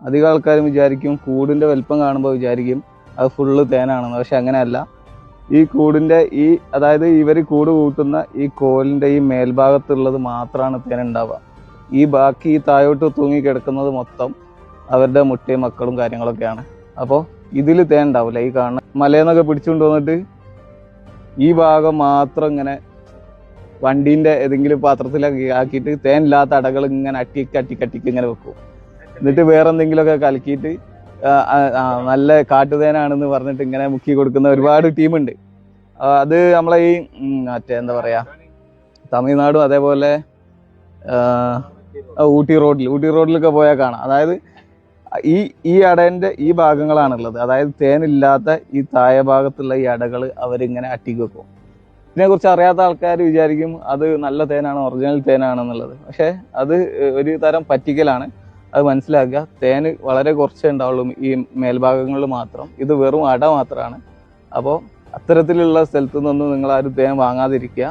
അധികം ആൾക്കാരും വിചാരിക്കും കൂടിൻ്റെ വലിപ്പം കാണുമ്പോൾ വിചാരിക്കും അത് ഫുള്ള് തേനാണെന്ന്. പക്ഷെ അങ്ങനെയല്ല. ഈ കൂടിൻ്റെ അതായത് ഇവർ കൂട് കൂട്ടുന്ന ഈ കോലിൻ്റെ ഈ മേൽഭാഗത്തുള്ളത് മാത്രമാണ് തേൻ ഉണ്ടാവുക. ഈ ബാക്കി ഈ താഴോട്ട് തൂങ്ങി കിടക്കുന്നത് മൊത്തം അവരുടെ മുട്ടയും മക്കളും കാര്യങ്ങളൊക്കെയാണ്. അപ്പോൾ ഇതിൽ തേൻ ഉണ്ടാവില്ല. ഈ കാണുന്ന മലയെന്നൊക്കെ പിടിച്ചുകൊണ്ട് വന്നിട്ട് ഈ ഭാഗം മാത്രം ഇങ്ങനെ വണ്ടീൻ്റെ ഏതെങ്കിലും പാത്രത്തിലൊക്കെ ആക്കിയിട്ട് തേനില്ലാത്ത അടകൾ ഇങ്ങനെ അട്ടിക്ക് ഇങ്ങനെ വെക്കും. എന്നിട്ട് വേറെ എന്തെങ്കിലുമൊക്കെ കലക്കിയിട്ട് നല്ല കാട്ടുതേനാണെന്ന് പറഞ്ഞിട്ട് ഇങ്ങനെ മുക്കി കൊടുക്കുന്ന ഒരുപാട് ടീമുണ്ട്. അത് നമ്മളെ ഈ മറ്റേ എന്താ പറയുക, തമിഴ്നാടും അതേപോലെ ഊട്ടി റോഡിലൊക്കെ പോയാൽ കാണാം. അതായത് ഈ അടേൻ്റെ ഈ ഭാഗങ്ങളാണുള്ളത്. അതായത് തേനില്ലാത്ത ഈ താഴെ ഭാഗത്തുള്ള ഈ അടകൾ അവരിങ്ങനെ അട്ടിക്ക് വെക്കും. ഇതിനെക്കുറിച്ച് അറിയാത്ത ആൾക്കാർ വിചാരിക്കും അത് നല്ല തേനാണ്, ഒറിജിനൽ തേനാണെന്നുള്ളത്. പക്ഷേ അത് ഒരു തരം പറ്റിക്കലാണ്. അത് മനസ്സിലാക്കുക. തേന് വളരെ കുറച്ചേ ഉണ്ടാവുള്ളൂ ഈ മേൽഭാഗങ്ങളിൽ മാത്രം. ഇത് വെറും അട മാത്രമാണ്. അപ്പോൾ അത്തരത്തിലുള്ള സ്ഥലത്തു നിന്നൊന്നും നിങ്ങൾ ആരും തേൻ വാങ്ങാതിരിക്കുക.